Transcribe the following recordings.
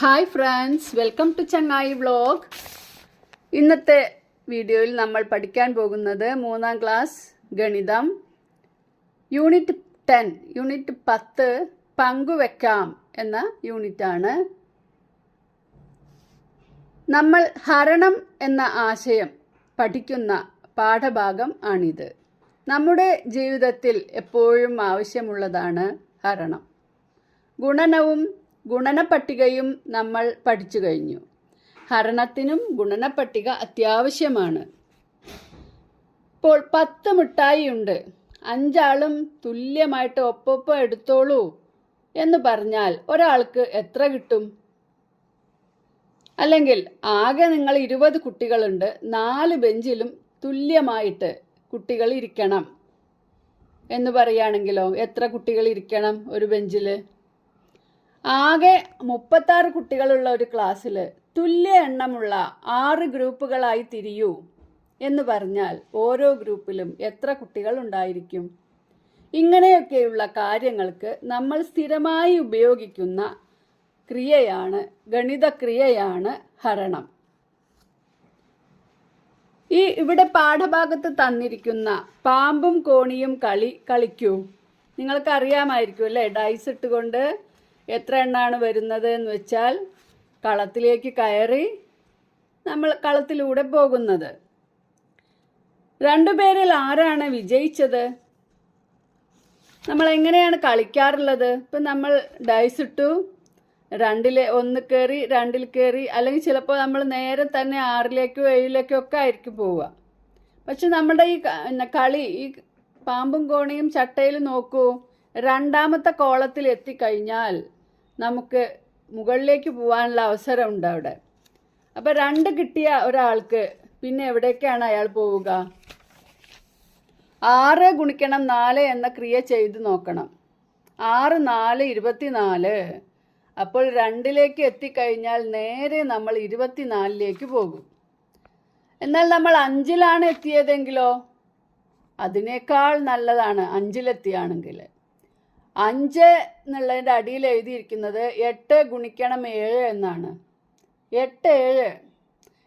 Hi friends, welcome to ചങ്ങായി vlog. ഇന്നത്തെ വീഡിയോയിൽ നമ്മൾ പഠിക്കാൻ പോകുന്നത് 3ാം ക്ലാസ് ഗണിതം യൂണിറ്റ് 10 പങ്കുവെക്കാം എന്ന യൂണിറ്റാണ്. നമ്മൾ ഹരണം എന്ന ആശയം പഠിക്കുന്ന പാഠഭാഗം ആണിത്. നമ്മുടെ ജീവിതത്തിൽ എപ്പോഴും ആവശ്യമുള്ളതാണ് ഹരണം. ഗുണനവും ഗുണനപ്പട്ടികയും നമ്മൾ പഠിച്ചു കഴിഞ്ഞു. ഹരണത്തിനും ഗുണനപ്പട്ടിക അത്യാവശ്യമാണ്. ഇപ്പോൾ 10 മിഠായി ഉണ്ട്, 5 ആളും തുല്യമായിട്ട് ഒപ്പൊപ്പം എടുത്തോളൂ എന്ന് പറഞ്ഞാൽ ഒരാൾക്ക് എത്ര കിട്ടും? അല്ലെങ്കിൽ ആകെ നിങ്ങൾ 20 കുട്ടികളുണ്ട്, 4 ബെഞ്ചിലും തുല്യമായിട്ട് കുട്ടികൾ ഇരിക്കണം എന്ന് പറയുകയാണെങ്കിലോ എത്ര കുട്ടികൾ ഇരിക്കണം ഒരു ബെഞ്ചിൽ? ആകെ 36 കുട്ടികളുള്ള ഒരു ക്ലാസ്സിൽ തുല്യ എണ്ണമുള്ള 6 ഗ്രൂപ്പുകളായി തിരിയൂ എന്ന് പറഞ്ഞാൽ ഓരോ ഗ്രൂപ്പിലും എത്ര കുട്ടികൾ ഉണ്ടായിരിക്കും? ഇങ്ങനെയൊക്കെയുള്ള കാര്യങ്ങൾക്ക് നമ്മൾ സ്ഥിരമായി ഉപയോഗിക്കുന്ന ക്രിയയാണ്, ഗണിതക്രിയയാണ് ഹരണം. ഇവിടെ പാഠഭാഗത്ത് തന്നിരിക്കുന്ന പാമ്പും കോണിയും കളിക്കൂ. നിങ്ങൾക്കറിയാമായിരിക്കും അല്ലേ? ഡൈസ് ഇട്ടുകൊണ്ട് എത്ര എണ്ണാണ് വരുന്നത് എന്ന് വെച്ചാൽ കളത്തിലേക്ക് കയറി നമ്മൾ കളത്തിലൂടെ പോകുന്നത്. 2 പേരിൽ ആരാണ് വിജയിച്ചത്? നമ്മൾ എങ്ങനെയാണ് കളിക്കാറുള്ളത്? ഇപ്പം നമ്മൾ ഡൈസ് ഇട്ടു, 2-ൽ 1 കയറി, 2-ൽ കയറി, അല്ലെങ്കിൽ ചിലപ്പോൾ നമ്മൾ നേരെ തന്നെ 6-ലേക്കോ 7-ലേക്കോ ഒക്കെ ആയിരിക്കും പോവുക. പക്ഷെ നമ്മുടെ ഈ കളി, ഈ പാമ്പും കോണിയും ചട്ടയിൽ നോക്കൂ, 2ാമത്തെ കോളത്തിൽ എത്തിക്കഴിഞ്ഞാൽ നമുക്ക് മുകളിലേക്ക് പോകാനുള്ള അവസരമുണ്ട് അവിടെ. അപ്പം 2 കിട്ടിയ ഒരാൾക്ക് പിന്നെ എവിടേക്കാണ് അയാൾ പോവുക? 6 ഗുണിക്കണം 4 എന്ന ക്രിയ ചെയ്ത് നോക്കണം. 6 4 24. അപ്പോൾ 2-ലേക്ക് എത്തിക്കഴിഞ്ഞാൽ നേരെ നമ്മൾ 24-ലേക്ക് പോകും. എന്നാൽ നമ്മൾ 5-ലാണ് എത്തിയതെങ്കിലോ അതിനേക്കാൾ നല്ലതാണ് 5-ലെത്തിയാണെങ്കിൽ. 5 എന്നുള്ളതിൻ്റെ അടിയിൽ എഴുതിയിരിക്കുന്നത് 8 ഗുണിക്കണം 7 എന്നാണ്. 8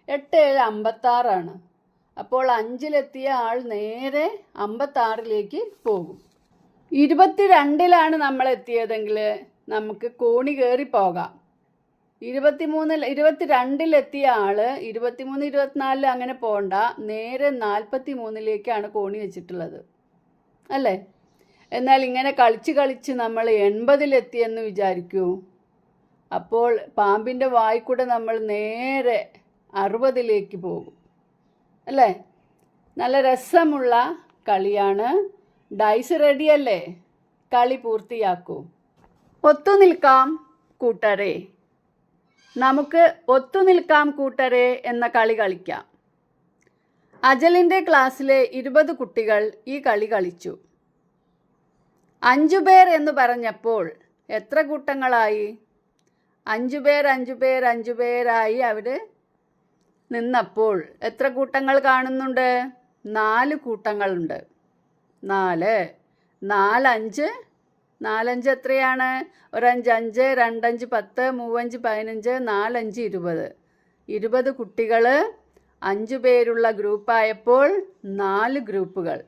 7 56 അപ്പോൾ 5-ലെത്തിയ ആൾ നേരെ 56-ലേക്ക് പോകും. 22-ലാണ് നമ്മൾ എത്തിയതെങ്കിൽ നമുക്ക് കോണി കയറി പോകാം. 22-ലെത്തിയ ആൾ 23 24 അങ്ങനെ പോകണ്ട, നേരെ 43-ലേക്കാണ് കോണി വെച്ചിട്ടുള്ളത് അല്ലേ? എന്നാൽ ഇങ്ങനെ കളിച്ച് നമ്മൾ 80-ലെത്തിയെന്ന് വിചാരിക്കൂ. അപ്പോൾ പാമ്പിൻ്റെ വായിക്കൂടെ നമ്മൾ നേരെ 60-ലേക്ക് പോകും അല്ലേ? നല്ല രസമുള്ള കളിയാണ്. ഡൈസ് റെഡിയല്ലേ? കളി പൂർത്തിയാക്കൂ. ഒത്തുനിൽക്കാം കൂട്ടരെ. നമുക്ക് ഒത്തുനിൽക്കാം കൂട്ടരെ എന്ന കളി കളിക്കാം. അജലിൻ്റെ ക്ലാസ്സിലെ 20 കുട്ടികൾ ഈ കളി കളിച്ചു. 5 പേർ എന്ന് പറഞ്ഞപ്പോൾ എത്ര കൂട്ടങ്ങളായി? 5 പേരായി അവർ നിന്നപ്പോൾ എത്ര കൂട്ടങ്ങൾ കാണുന്നുണ്ട്? 4 കൂട്ടങ്ങളുണ്ട്. 4 4 5 എത്രയാണ്? 1 5 5, 2 5 10, 3 5 15, 4 5 20. 20 കുട്ടികൾ 5 പേരുള്ള ഗ്രൂപ്പായപ്പോൾ 4 ഗ്രൂപ്പുകൾ.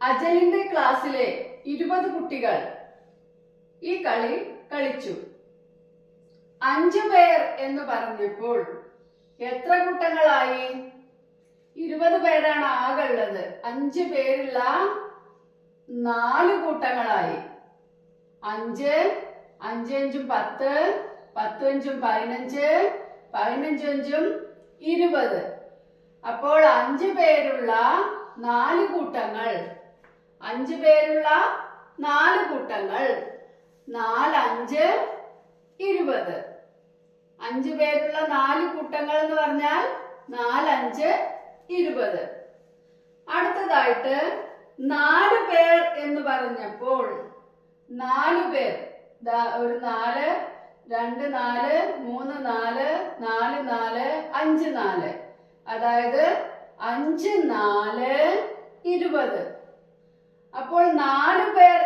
അജലിന്റെ ക്ലാസ്സിലെ 20 കുട്ടികൾ ഈ കളി കളിച്ചു. 5 പേർ എന്ന് പറഞ്ഞപ്പോൾ എത്ര കൂട്ടങ്ങളായി? 20 പേരാണ് ആകെ ഉള്ളത്. 5 പേരുള്ള 4 കൂട്ടങ്ങളായി. 5 5 5 10, 10 5 15, 15 5 20. അപ്പോൾ 5 പേരുള്ള 4 കൂട്ടങ്ങൾ. 5 പേരുള്ള 4 കൂട്ടങ്ങൾ. 4 5 20. 5 പേരുള്ള 4 കൂട്ടങ്ങൾ എന്ന് പറഞ്ഞാൽ 4 5 20. അടുത്തതായിട്ട് 4 പേർ എന്ന് പറഞ്ഞപ്പോൾ 4 പേർ, ഒരു 4, 2 4, 3 4, 4 4, 5 4. അതായത് 5 4 20. അപ്പോൾ 4 പേർ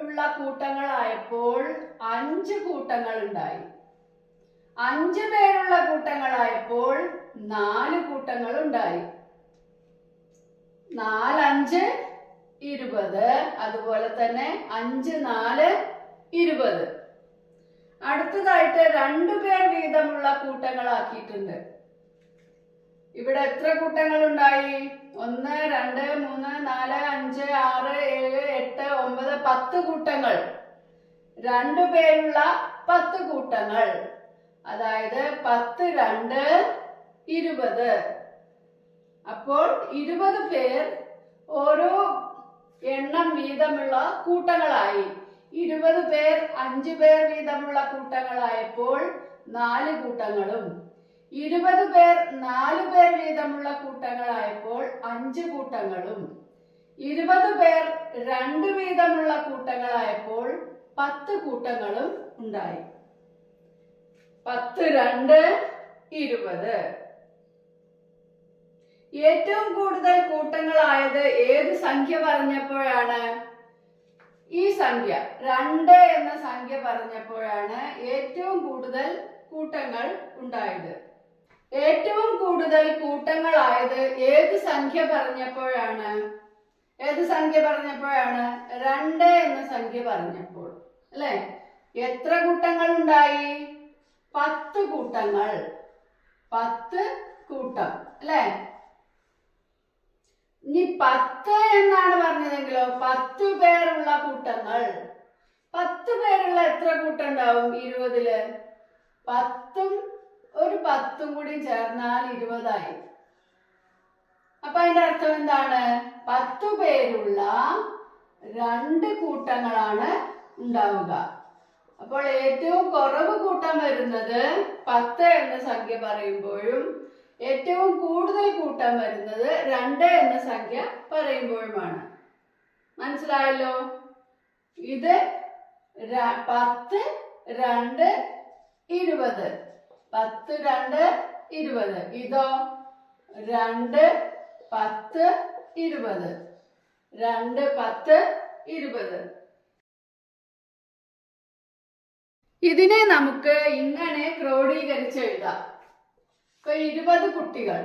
ഉള്ള കൂട്ടങ്ങളായപ്പോൾ 5 കൂട്ടങ്ങൾ ഉണ്ടായി. 5 പേരുള്ള കൂട്ടങ്ങളായപ്പോൾ 4 കൂട്ടങ്ങൾ ഉണ്ടായി. 4 5 20. അതുപോലെ തന്നെ 5 4 20. അടുത്തതായിട്ട് 2 പേർ വീതമുള്ള കൂട്ടങ്ങളാക്കിയിട്ടുണ്ട്. ഇവിടെ എത്ര കൂട്ടങ്ങൾ ഉണ്ടായി? 1 2 3 4 5 6 7 8 9 10 കൂട്ടങ്ങൾ. 2 പേരുള്ള 10 കൂട്ടങ്ങൾ. അതായത് 10 2 20. അപ്പോൾ 20 പേർ ഓരോ എണ്ണം വീതമുള്ള കൂട്ടങ്ങളായി. 20 പേർ 5 പേർ വീതമുള്ള കൂട്ടങ്ങളായപ്പോൾ 4 കൂട്ടങ്ങളും, 20 പേർ 4 പേർ വീതമുള്ള കൂട്ടങ്ങളായപ്പോൾ 5 കൂട്ടങ്ങളും, 20 പേർ 2 വീതമുള്ള കൂട്ടങ്ങളായപ്പോൾ 10 കൂട്ടങ്ങളും ഉണ്ടായി. 10 2 20. ഏറ്റവും കൂടുതൽ കൂട്ടങ്ങളായത് ഏത് സംഖ്യ പറഞ്ഞപ്പോഴാണ്? ഈ സംഖ്യ 2 എന്ന സംഖ്യ പറഞ്ഞപ്പോഴാണ് ഏറ്റവും കൂടുതൽ കൂട്ടങ്ങൾ ഉണ്ടായത്. ഏറ്റവും കൂടുതൽ കൂട്ടങ്ങളായത് ഏത് സംഖ്യ പറഞ്ഞപ്പോഴാണ്? ഏത് സംഖ്യ പറഞ്ഞപ്പോഴാണ്? 2 എന്ന സംഖ്യ പറഞ്ഞപ്പോൾ, അല്ലെ? എത്ര കൂട്ടങ്ങൾ ഉണ്ടായി? 10 കൂട്ടങ്ങൾ. 10 കൂട്ടം, അല്ലെ? ഇനി 10 എന്നാണ് പറഞ്ഞതെങ്കിലോ 10 പേരുള്ള കൂട്ടങ്ങൾ. 10 പേരുള്ള എത്ര കൂട്ടം ഉണ്ടാവും 20-ല്? 10ഉം ഒരു 10ഉം കൂടി ചേർന്നാൽ 20ആയി. അപ്പൊ അതിന്റെ അർത്ഥം എന്താണ്? 10 പേരുള്ള 2 കൂട്ടങ്ങളാണ് ഉണ്ടാവുക. അപ്പോൾ ഏറ്റവും കുറവ് കൂട്ടം വരുന്നത് 10 എന്ന സംഖ്യ പറയുമ്പോഴും ഏറ്റവും കൂടുതൽ കൂട്ടം വരുന്നത് 2 എന്ന സംഖ്യ പറയുമ്പോഴുമാണ്. മനസ്സിലായല്ലോ? ഇത് 10 2 20. 10 2 20. ഇതോ 2 10 20. 2 10 20. ഇതിനെ നമുക്ക് ഇങ്ങനെ ക്രോഡീകരിച്ച് എഴുതാം. ഇപ്പൊ 20 കുട്ടികൾ.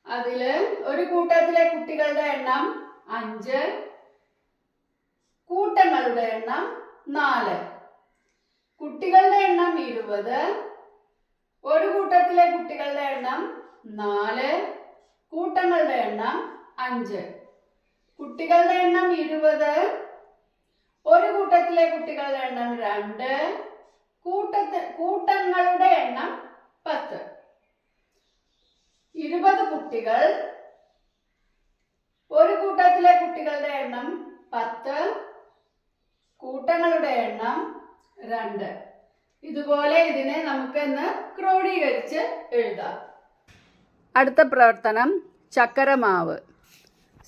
അതില് ഒരു കൂട്ടത്തിലെ കുട്ടികളുടെ എണ്ണം 5, കൂട്ടങ്ങളുടെ എണ്ണം 4. കുട്ടികളുടെ എണ്ണം 20, ഒരു കൂട്ടത്തിലെ കുട്ടികളുടെ എണ്ണം 4, കൂട്ടങ്ങളുടെ എണ്ണം 5. കുട്ടികളുടെ എണ്ണം 20, ഒരു കൂട്ടത്തിലെ കുട്ടികളുടെ എണ്ണം 2, കൂട്ടങ്ങളുടെ എണ്ണം 10. 20 കുട്ടികൾ, ഒരു കൂട്ടത്തിലെ കുട്ടികളുടെ എണ്ണം 10, കൂട്ടങ്ങളുടെ എണ്ണം 2. ഇതുപോലെ ഇതിനെ നമുക്കൊന്ന് ക്രോഡീകരിച്ച് എഴുതാം. അടുത്ത പ്രവർത്തനം ചക്കരമാവ്.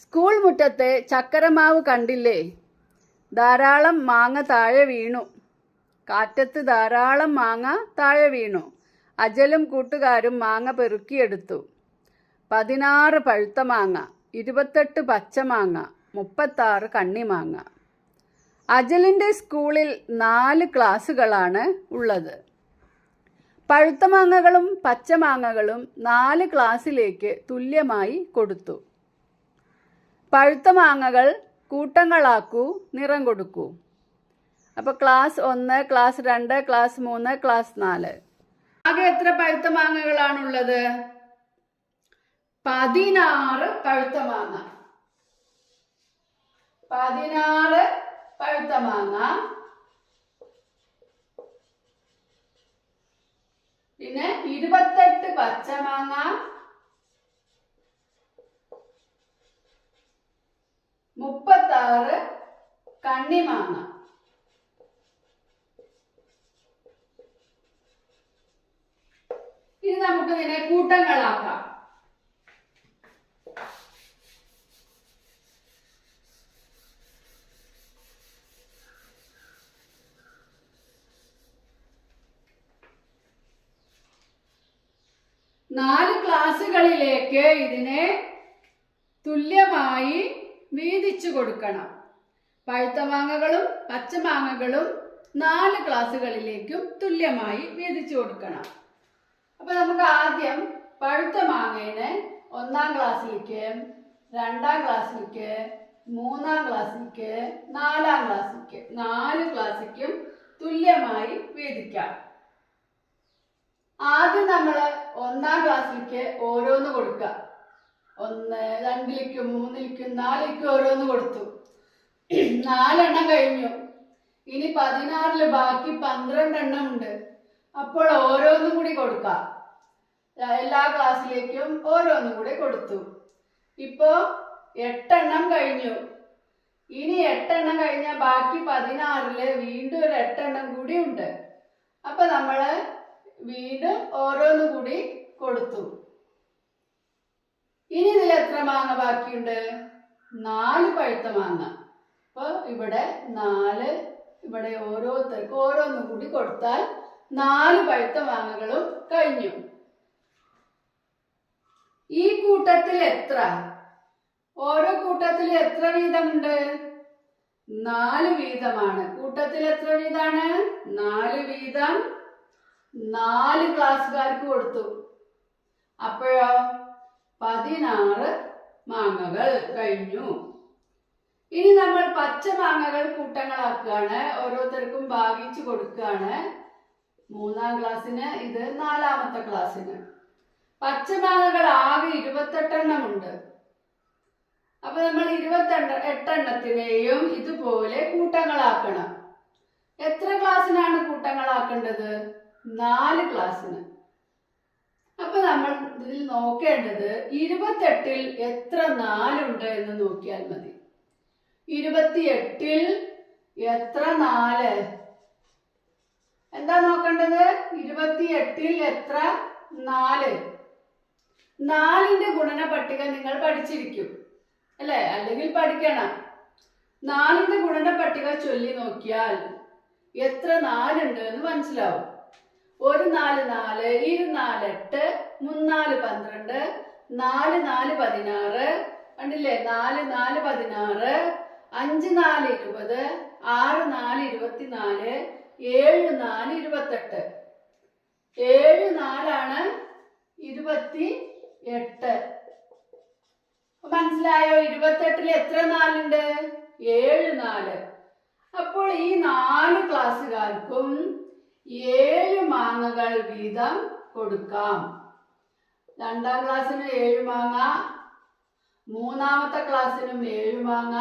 സ്കൂൾ മുറ്റത്തെ ചക്കരമാവ് കണ്ടില്ലേ? ധാരാളം മാങ്ങ താഴെ വീണു. കാറ്റത്ത് ധാരാളം മാങ്ങ താഴെ വീണു. അജലും കൂട്ടുകാരും മാങ്ങ പെറുക്കിയെടുത്തു. 16 പഴുത്ത മാങ്ങ, 28 പച്ചമാങ്ങ, 36 കണ്ണിമാങ്ങ. അജലിൻ്റെ സ്കൂളിൽ 4 ക്ലാസ്സുകളാണ് ഉള്ളത്. പഴുത്ത മാങ്ങകളും പച്ചമാങ്ങകളും 4 ക്ലാസ്സിലേക്ക് തുല്യമായി കൊടുത്തു. പഴുത്ത മാങ്ങകൾ കൂട്ടങ്ങളാക്കൂ, നിറം കൊടുക്കൂ. അപ്പോൾ ക്ലാസ് 1, ക്ലാസ് 2, ക്ലാസ് 3, ക്ലാസ് 4. ആകെ എത്ര പഴുത്ത മാങ്ങകളാണുള്ളത്? 16 പഴുത്ത മാങ്ങ. 16 പഴുത്ത മാങ്ങ. പിന്നെ 28 പച്ചമാങ്ങ, 36 കണ്ണിമാങ്ങ. ഇനി നമുക്ക് ഇതിനെ കൂട്ടങ്ങളാക്കാം. നാല് ക്ലാസ്സുകളിലേക്ക് ഇതിനെ തുല്യമായി വീതിച്ചു കൊടുക്കണം. പഴുത്ത മാങ്ങകളും പച്ചമാങ്ങകളും 4 ഗ്ലാസുകളിലേക്കും തുല്യമായി വീതിച്ചു കൊടുക്കണം. അപ്പൊ നമുക്ക് ആദ്യം പഴുത്ത മാങ്ങേനെ 1-ാം ഗ്ലാസ്സിലേക്ക്, 2-ാം ഗ്ലാസ്സിലേക്ക്, 3-ാം ഗ്ലാസ്സിലേക്ക്, 4-ാം ഗ്ലാസ്സിലേക്ക്, 4 ഗ്ലാസ്സിലേക്കും തുല്യമായി വീതിക്കാം. ആദ്യം നമ്മൾ 1-ാം ഗ്ലാസ്സിലേക്ക് ഓരോന്ന് കൊടുക്കുക. 1, 2ലേക്കും 3ലേക്കും 4ലേക്കും ഓരോന്ന് കൊടുത്തു. 4 എണ്ണം കഴിഞ്ഞു. ഇനി 16 ബാക്കി 12 എണ്ണം ഉണ്ട്. അപ്പോൾ ഓരോന്നും കൂടി കൊടുക്കാം. എല്ലാ ക്ലാസ്സിലേക്കും ഓരോന്നും കൂടി കൊടുത്തു. ഇപ്പോ 8 എണ്ണം കഴിഞ്ഞു. ഇനി 8 എണ്ണം കഴിഞ്ഞാൽ ബാക്കി 16 വീണ്ടും ഒരു 8 എണ്ണം കൂടി ഉണ്ട്. അപ്പൊ നമ്മള് വീണ്ടും ഓരോന്നും കൂടി കൊടുത്തു. ഇനി ഇതിൽ എത്ര മാങ്ങ ബാക്കിയുണ്ട്? 4 പഴുത്ത മാങ്ങ. അപ്പൊ ഇവിടെ 4, ഇവിടെ ഓരോരുത്തർക്കും ഓരോന്നും കൂടി കൊടുത്താൽ 4 പഴുത്ത മാങ്ങകളും കഴിഞ്ഞു. ഈ കൂട്ടത്തിൽ എത്ര? ഓരോ കൂട്ടത്തിൽ എത്ര വീതമുണ്ട്? 4 വീതമാണ്. കൂട്ടത്തിൽ എത്ര വീതമാണ്? 4 വീതം 4 ക്ലാസ്സുകാർക്ക് കൊടുത്തു. അപ്പോഴോ 16 മാങ്ങകൾ കഴിഞ്ഞു. ഇനി നമ്മൾ പച്ചമാങ്ങകൾ കൂട്ടങ്ങളാക്കുകയാണ്. ഓരോരുത്തർക്കും ഭാഗിച്ചു കൊടുക്കുകയാണ്. 3-ാം ക്ലാസ്സിന്, ഇത് 4-ാമത്തെ ക്ലാസ്സിന്. പച്ചമാങ്ങകൾ ആകെ 28 എണ്ണം ഉണ്ട്. അപ്പൊ നമ്മൾ 28 എണ്ണത്തിനെയും ഇതുപോലെ കൂട്ടങ്ങളാക്കണം. എത്ര ക്ലാസ്സിനാണ് കൂട്ടങ്ങളാക്കേണ്ടത്? 4 ക്ലാസ്സിന്. അപ്പൊ നമ്മൾ ഇതിൽ നോക്കേണ്ടത് 28ൽ എത്ര 4 ഉണ്ട് എന്ന് നോക്കിയാൽ മതി. 28ൽ എത്ര 4? എന്താ നോക്കേണ്ടത്? 28ൽ എത്ര 4? 4ന്റെ ഗുണന പട്ടിക നിങ്ങൾ പഠിച്ചിരിക്കും അല്ലെ? അല്ലെങ്കിൽ പഠിക്കണം. 4ന്റെ ഗുണന പട്ടിക ചൊല്ലി നോക്കിയാൽ എത്ര 4 ഉണ്ട് എന്ന് മനസ്സിലാവും. 1 4 4, 2 4 8, 3 4 12, 4 4 16, കണ്ടില്ലേ? 4 4 16, 5 4 20, 6 4 24, 7 4 28. 7 4 28. മനസ്സിലായോ? 28ൽ എത്ര 4 ഉണ്ട്? 7 4. അപ്പോൾ ഈ 4 ക്ലാസ്സുകാർക്കും 7 മാങ്ങകൾ വീതം കൊടുക്കാം. 2-ാം ക്ലാസ്സിന് 7 മാങ്ങ, 3-ാമത്തെ ക്ലാസ്സിനും 7 മാങ്ങ,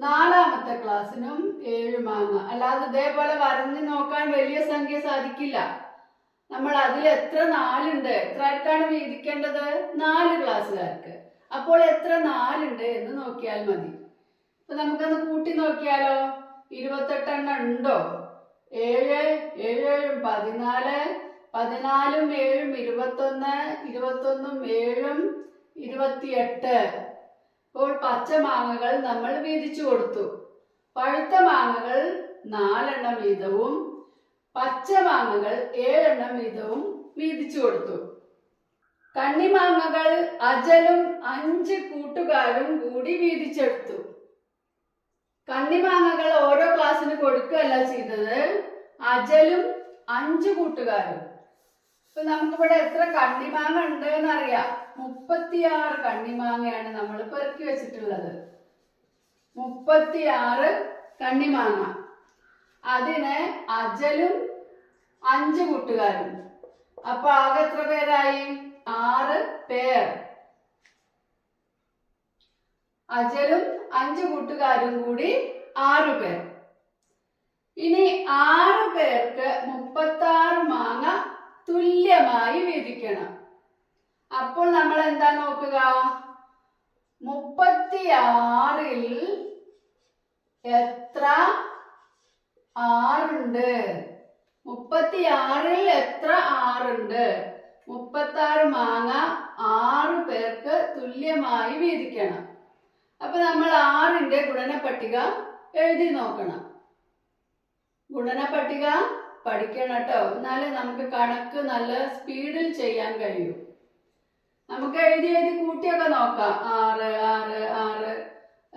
4-ാമത്തെ ക്ലാസ്സിനും 7 മാങ്ങ. അല്ലാതെ ഇതേപോലെ വരഞ്ഞു നോക്കാൻ വലിയ സംഖ്യ സാധിക്കില്ല. നമ്മൾ അതിൽ എത്ര 4 ഉണ്ട്, എത്ര ആർക്കാണ് വീതിക്കേണ്ടത്? 4 ക്ലാസ്സുകാർക്ക്. അപ്പോൾ എത്ര 4 ഉണ്ട് എന്ന് നോക്കിയാൽ മതി. അപ്പൊ നമുക്കൊന്ന് കൂട്ടി നോക്കിയാലോ? 28 എണ്ണം ഉണ്ടോ? 7 7 14, 14 7 21, 21 7 28. അപ്പോൾ പച്ചമാങ്ങകൾ നമ്മൾ വീതിച്ചു കൊടുത്തു. പഴുത്ത മാങ്ങകൾ 4 എണ്ണം വീതവും പച്ചമാങ്ങകൾ 7 എണ്ണം വീതവും വീതിച്ചു കൊടുത്തു. കണ്ണിമാങ്ങകൾ അജലും 5 കൂട്ടുകാരും കൂടി വീതിച്ചെടുത്തു. കണ്ണിമാങ്ങകൾ ഓരോ ക്ലാസ്സിന് കൊടുക്കുകയല്ല ചെയ്തത്, അജലും 5 കൂട്ടുകാരും. ഇപ്പൊ നമുക്കിവിടെ എത്ര കണ്ണിമാങ്ങ ഉണ്ട് എന്നറിയാം. 36 കണ്ണിമാങ്ങയാണ് നമ്മൾ പെറുക്കി വെച്ചിട്ടുള്ളത്. 36 കണ്ണിമാങ്ങ. അതിന് അജലും 5 കൂട്ടുകാരും. അപ്പൊ ആകെ എത്ര പേരായി? 6 പേർ. അജലും 5 കൂട്ടുകാരും കൂടി 6 പേർ. ഇനി 6 പേർക്ക് 36 മാങ്ങ തുല്യമായി വീതിക്കണം. അപ്പോൾ നമ്മൾ എന്താ നോക്കുക? 36ൽ എത്ര 6 ഉണ്ട്? 36ൽ എത്ര 6 ഉണ്ട്? 36 മാങ്ങ 6 പേർക്ക് തുല്യമായി വീതിക്കണം. അപ്പൊ നമ്മൾ 6ന്റെ ഗുണന പട്ടിക എഴുതി നോക്കണം. ഗുണന പട്ടിക പഠിക്കണം കേട്ടോ. എന്നാലേ നമുക്ക് കണക്ക് നല്ല സ്പീഡിൽ ചെയ്യാൻ കഴിയൂ. നമുക്ക് എഴുതി കൂട്ടിയൊക്കെ നോക്കാം. 6 6 6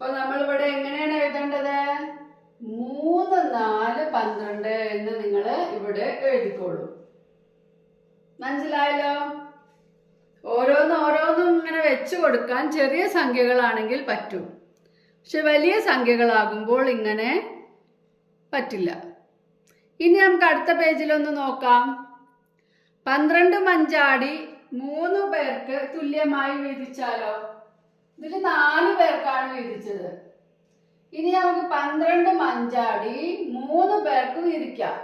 അപ്പൊ നമ്മളിവിടെ എങ്ങനെയാണ് എഴുതേണ്ടത്? 3, 4, 12 എന്ന് നിങ്ങൾ ഇവിടെ എഴുതിക്കോളൂ. മനസ്സിലായല്ലോ? ഓരോന്നും ഇങ്ങനെ വെച്ച് കൊടുക്കാൻ ചെറിയ സംഖ്യകളാണെങ്കിൽ പറ്റും. പക്ഷെ വലിയ സംഖ്യകളാകുമ്പോൾ ഇങ്ങനെ പറ്റില്ല. ഇനി നമുക്ക് അടുത്ത പേജിലൊന്ന് നോക്കാം. 12 മഞ്ചാടി 3 പേർക്ക് തുല്യമായി വീതിച്ചാലോ? ഇതിൽ 4 പേർക്കാണ് വീതിച്ചത്. ഇനി നമുക്ക് 12 മഞ്ചാടി 3 പേർക്ക് വീതിക്കാം.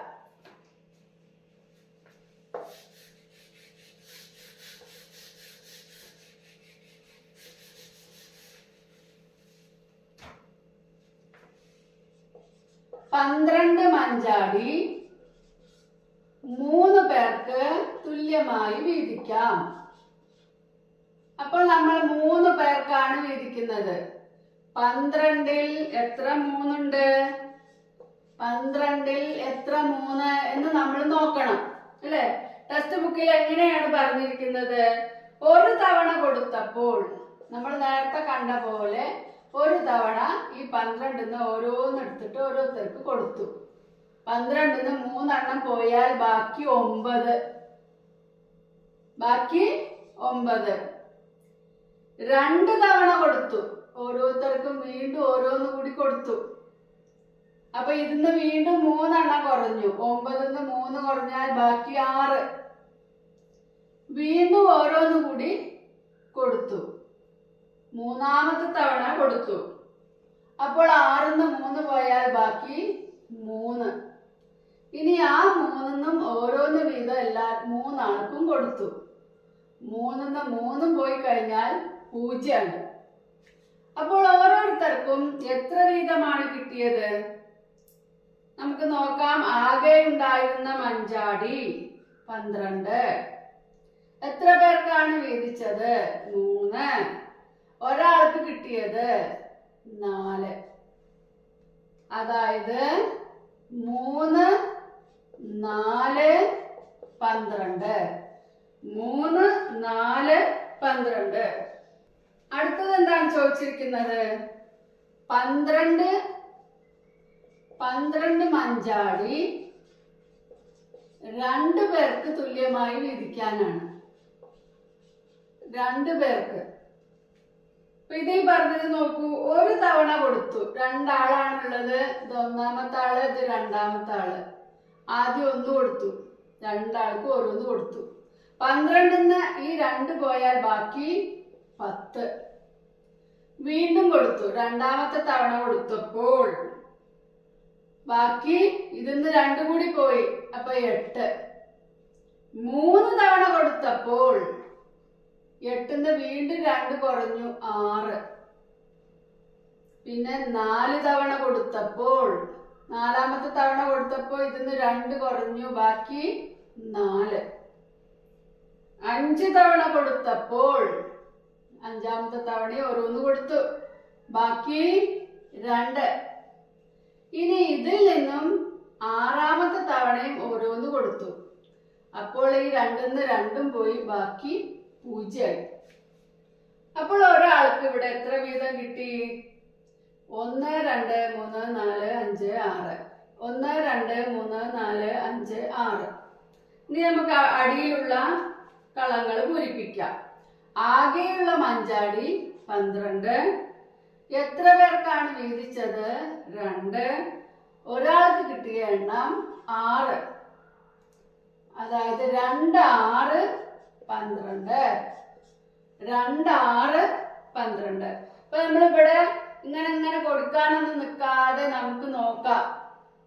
പന്ത്രണ്ട് മഞ്ചാടി 3 പേർക്ക് തുല്യമായി വീതിക്കാം. അപ്പോൾ നമ്മൾ 3 പേർക്കാണ് വീതിക്കുന്നത്. 12-ൽ എത്ര 3 ഉണ്ട്? 12-ൽ എത്ര 3 എന്ന് നമ്മൾ നോക്കണം അല്ലെ? ടെക്സ്റ്റ് ബുക്കിൽ എങ്ങനെയാണ് പറഞ്ഞിരിക്കുന്നത്? ഒരു തവണ കൊടുത്തപ്പോൾ നമ്മൾ നേരത്തെ കണ്ട പോലെ ഒരു തവണ ഈ 12-ന്ന് ഓരോന്നെടുത്തിട്ട് ഓരോരുത്തർക്ക് കൊടുത്തു. 12-ന്ന് 3 എണ്ണം പോയാൽ ബാക്കി 9. ബാക്കി 9. 2 തവണ കൊടുത്തു. ഓരോരുത്തർക്കും വീണ്ടും ഓരോന്ന് കൂടി കൊടുത്തു. അപ്പൊ ഇതിന്ന് വീണ്ടും 3 എണ്ണം കുറഞ്ഞു. 9-ന്ന് 3 കുറഞ്ഞാൽ ബാക്കി 6. വീണ്ടും ഓരോന്ന് കൂടി കൊടുത്തു. മൂന്നാമത്തെ തവണ കൊടുത്തു. അപ്പോൾ 6-ന്ന് 3 പോയാൽ ബാക്കി 3. ഇനി ആ 3-ന്നും ഓരോന്ന് വീതം 3 ആൾക്കും കൊടുത്തു. 3-ന്ന് 3 പോയി കഴിഞ്ഞാൽ 0 ആണ്. അപ്പോൾ ഓരോരുത്തർക്കും എത്ര വീതമാണ് കിട്ടിയത്? നമുക്ക് നോക്കാം. ആകെ ഉണ്ടായിരുന്ന മഞ്ചാടി 12. എത്ര പേർക്കാണ് വീതിച്ചത്? 3. ഒരാൾക്ക് കിട്ടിയത് 4. അതായത് 3, 4, 12. 3, 4, 12. അടുത്തത് എന്താണ് ചോദിച്ചിരിക്കുന്നത്? 12 മഞ്ചാടി 2 പേർക്ക് തുല്യമായി വീതിക്കാനാണ്. 2 പേർക്ക്. ഇതേ പറഞ്ഞത് നോക്കൂ. ഒരു തവണ കൊടുത്തു. 2 ആളാണുള്ളത്. ഇത് ഒന്നാമത്തെ ആള്, ഇത് രണ്ടാമത്തെ ആള്. ആദ്യം 1 കൊടുത്തു. 2 ആൾക്ക് ഓരോന്ന് കൊടുത്തു. 12-ന്ന് ഈ 2 പോയാൽ ബാക്കി 10. വീണ്ടും കൊടുത്തു. രണ്ടാമത്തെ തവണ കൊടുത്തപ്പോൾ ബാക്കി ഇതിന്ന് 2 കൂടി പോയി. അപ്പൊ 8. 3 തവണ കൊടുത്തപ്പോൾ 8-ന്ന് വീണ്ടും 2 കുറഞ്ഞു 6. പിന്നെ 4 തവണ കൊടുത്തപ്പോൾ, നാലാമത്തെ തവണ കൊടുത്തപ്പോൾ ഇതിന്ന് 2 കുറഞ്ഞു ബാക്കി 4. 5 തവണ കൊടുത്തപ്പോൾ അഞ്ചാമത്തെ തവണ ഓരോന്ന് കൊടുത്തു. ബാക്കി 2. ഇനി ഇതിൽ നിന്നും 6-ാമത്തെ തവണയും ഓരോന്ന് കൊടുത്തു. അപ്പോൾ ഈ 2-ന്ന് 2 പോയി ബാക്കി 0 ആയി. അപ്പോൾ ഒരാൾക്ക് ഇവിടെ എത്ര വീതം കിട്ടി? 1, 2, 3, 4, 5, 6. 1, 2, 3, 4, 5, 6. ഇനി നമുക്ക് അടിയിലുള്ള കളങ്ങൾ പൂരിപ്പിക്കാം. ആകെയുള്ള മഞ്ചാടി 12. എത്ര പേർക്കാണ് വീതിച്ചത്? 2. ഒരാൾക്ക് കിട്ടിയ എണ്ണം 6. അതായത് 2, 6, 12. 2, 6, 12. അപ്പൊ നമ്മളിവിടെ ഇങ്ങനെ കൊടുക്കാനൊന്നും നിൽക്കാതെ നമുക്ക് നോക്കാം,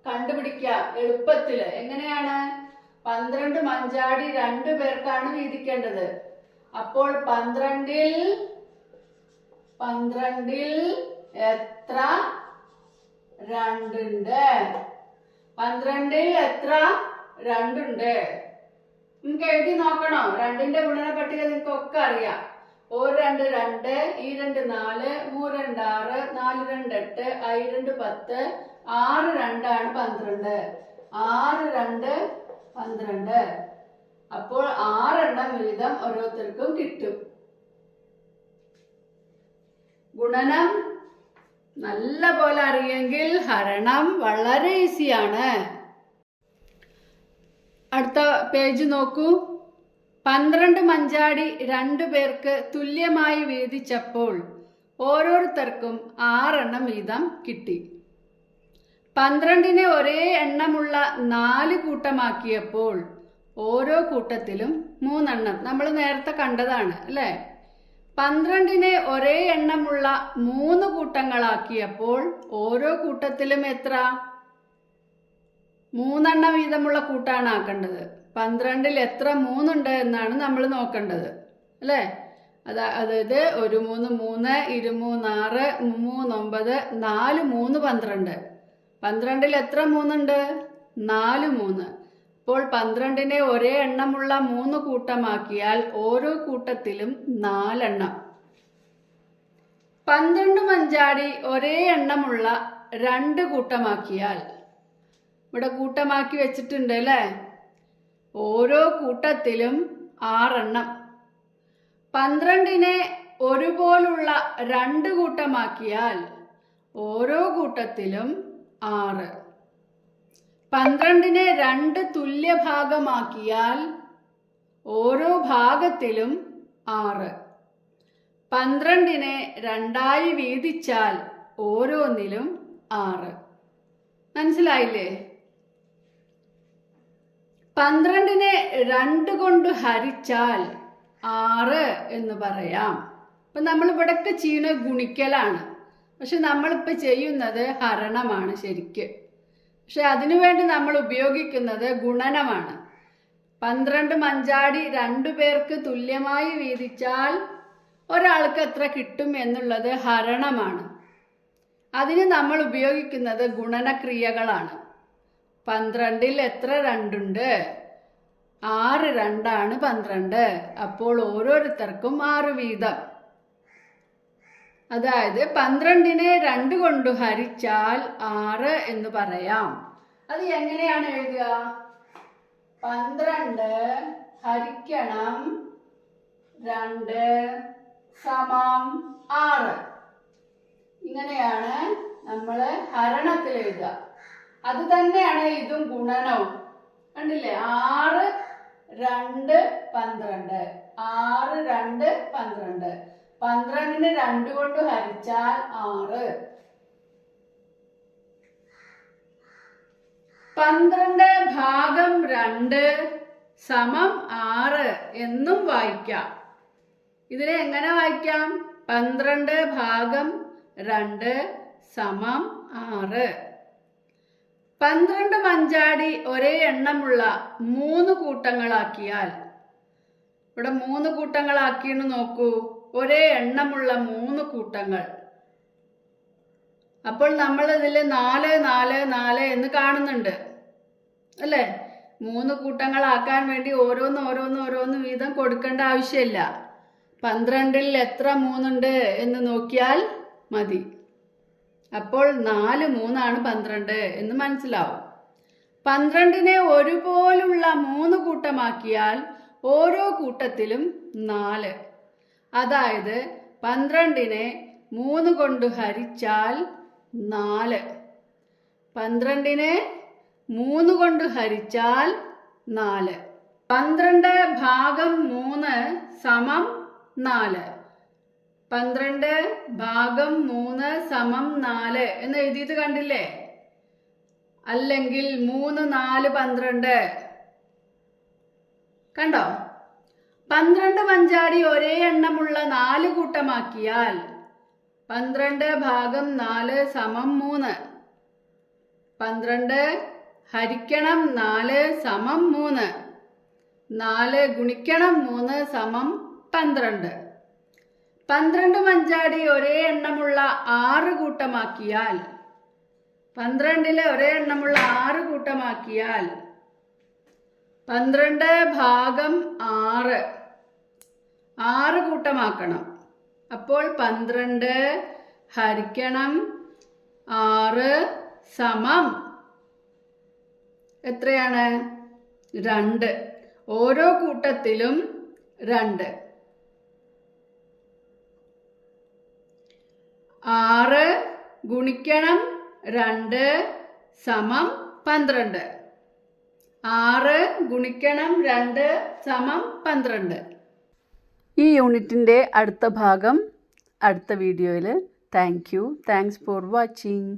കണ്ടുപിടിക്കാം എളുപ്പത്തില്. എങ്ങനെയാണ്? 12 മഞ്ചാടി 2 പേർക്കാണ് വീതിക്കേണ്ടത്. അപ്പോൾ 12-ൽ എത്ര 2 ഉണ്ട്? 12-ൽ എത്ര 2 ഉണ്ട്? നിങ്ങൾക്ക് എഴുതി നോക്കണോ? 2-ന്റെ ഗുണന പട്ടിക നിങ്ങൾക്ക് ഒക്കെ അറിയാം. 1, 2, 2, ഈ 2, 4, 3, 2, 6, 4, 2, 8, I 2, 10, 6, 2 ആണ് 12. 6, 2, 12. അപ്പോൾ 6 എണ്ണം വീതം ഓരോരുത്തർക്കും കിട്ടും. ഗുണനം നല്ല പോലെ അറിയെങ്കിൽ ഹരണം വളരെ ഈസിയാണ്. അടുത്ത പേജ് നോക്കൂ. 12 മഞ്ചാടി 2 പേർക്ക് തുല്യമായി വീതിച്ചപ്പോൾ ഓരോരുത്തർക്കും 6 എണ്ണം വീതം കിട്ടി. 12നെ ഒരേ എണ്ണമുള്ള 4 കൂട്ടമാക്കിയപ്പോൾ ഓരോ കൂട്ടത്തിലും 3 എണ്ണം. നമ്മൾ നേരത്തെ കണ്ടതാണ് അല്ലേ? 12നെ ഒരേ എണ്ണമുള്ള 3 കൂട്ടങ്ങളാക്കിയപ്പോൾ ഓരോ കൂട്ടത്തിലും എത്ര? 3 എണ്ണം വീതമുള്ള കൂട്ടാണ് ആക്കേണ്ടത്. 12ൽ എത്ര 3 ഉണ്ട് എന്നാണ് നമ്മൾ നോക്കേണ്ടത് അല്ലേ? അതായത് 1 3 3, 2 3 6, 3 9, 4 3 12. 12ൽ എത്ര 3 ഉണ്ട്? 4 3. അപ്പോൾ 12നെ ഒരേ എണ്ണമുള്ള 3 കൂട്ടമാക്കിയാൽ ഓരോ കൂട്ടത്തിലും 4 എണ്ണം. 12 മഞ്ചാടി ഒരേ എണ്ണമുള്ള 2 കൂട്ടമാക്കിയാൽ, ഇവിടെ കൂട്ടമാക്കി വെച്ചിട്ടുണ്ട് അല്ലേ? ഓരോ കൂട്ടത്തിലും 6 എണ്ണം. 12നെ ഒരുപോലുള്ള 2 കൂട്ടമാക്കിയാൽ ഓരോ കൂട്ടത്തിലും 6. 12നെ 2 തുല്യ ഭാഗമാക്കിയാൽ ഓരോ ഭാഗത്തിലും 6. 12നെ 2ആയി വീതിച്ചാൽ ഓരോന്നിലും 6. മനസ്സിലായില്ലേ? 12നെ 2 കൊണ്ട് ഹരിച്ചാൽ 6 എന്ന് പറയാം. അപ്പം നമ്മൾ ഇവിടൊക്കെ ചെയ്യുന്നത് ഗുണിക്കലാണ്, പക്ഷെ നമ്മളിപ്പോൾ ചെയ്യുന്നത് ഹരണമാണ് ശരിക്ക്. പക്ഷെ അതിനുവേണ്ടി നമ്മൾ ഉപയോഗിക്കുന്നത് ഗുണനമാണ്. 12 മഞ്ചാടി 2 പേർക്ക് തുല്യമായി വീതിച്ചാൽ ഒരാൾക്ക് എത്ര കിട്ടും എന്നുള്ളത് ഹരണമാണ്. അതിന് നമ്മൾ ഉപയോഗിക്കുന്നത് ഗുണനക്രിയകളാണ്. 12ൽ എത്ര 2 ഉണ്ട്? 6 2 12. അപ്പോൾ ഓരോരുത്തർക്കും 6 വീതം. അതായത് 12നെ 2 കൊണ്ട് ഹരിച്ചാൽ 6 എന്ന് പറയാം. അത് എങ്ങനെയാണ് എഴുതുക? 12 ഹരിക്കണം 2 സമം 6. ഇങ്ങനെയാണ് നമ്മൾ ഹരണത്തിൽ എഴുതുക. അത് തന്നെയാണ് ഇതും ഗുണനവും. കണ്ടില്ലേ? 6 2 12. 6 2 12. 12നെ 2 കൊണ്ട് ഹരിച്ചാൽ 6. 12 ഭാഗം 2 സമം 6 എന്നും വായിക്കാം. ഇതിനെ എങ്ങനെ വായിക്കാം? 12 ഭാഗം 2 സമം 6. 12 മഞ്ചാടി ഒരേ എണ്ണമുള്ള 3 കൂട്ടങ്ങളാക്കിയാൽ, ഇവിടെ 3 കൂട്ടങ്ങളാക്കിയെന്ന് നോക്കൂ. ഒരേ എണ്ണമുള്ള 3 കൂട്ടങ്ങൾ. അപ്പോൾ നമ്മൾ ഇതിൽ 4 4 4 എന്ന് കാണുന്നുണ്ട് അല്ലേ? 3 കൂട്ടങ്ങളാക്കാൻ വേണ്ടി ഓരോന്ന് വീതം കൊടുക്കേണ്ട ആവശ്യമില്ല. 12ൽ എത്ര 3 ഉണ്ട് എന്ന് നോക്കിയാൽ മതി. അപ്പോൾ 4 3 12 എന്ന് മനസ്സിലാവും. 12നെ ഒരുപോലുള്ള 3 കൂട്ടമാക്കിയാൽ ഓരോ കൂട്ടത്തിലും 4. അതായത് 12നെ 3 കൊണ്ട് ഹരിച്ചാൽ 4. 12നെ 3 കൊണ്ട് ഹരിച്ചാൽ 4. 12 ഭാഗം 3 സമം 4. 12 ഭാഗം 3 സമം 4 എന്ന് എഴുതിയത് കണ്ടില്ലേ? അല്ലെങ്കിൽ 3 4 12 കണ്ടോ? 12 മഞ്ചാടി ഒരേ എണ്ണമുള്ള 4 കൂട്ടമാക്കിയാൽ 12 ഭാഗം 4 സമം 3. 12 ഹരിക്കണം 4 സമം 3. 4 ഗുണിക്കണം 3 സമം 12. 12 മഞ്ചാടി ഒരേ എണ്ണമുള്ള 6 കൂട്ടമാക്കിയാൽ, 12ലെ ഒരേ എണ്ണമുള്ള 6 കൂട്ടമാക്കിയാൽ 12 ഭാഗം 6 6 കൂട്ടമാക്കണം. അപ്പോൾ 12 ഹരിക്കണം 6 സമം എത്രയാണ്? 2. ഓരോ കൂട്ടത്തിലും 2. 6 ഗുണിക്കണം 2 സമം 12. 6 ഗുണിക്കണം 2 സമം 12. ഈ യൂണിറ്റിൻ്റെ അടുത്ത ഭാഗം അടുത്ത വീഡിയോയിൽ. Thanks for watching.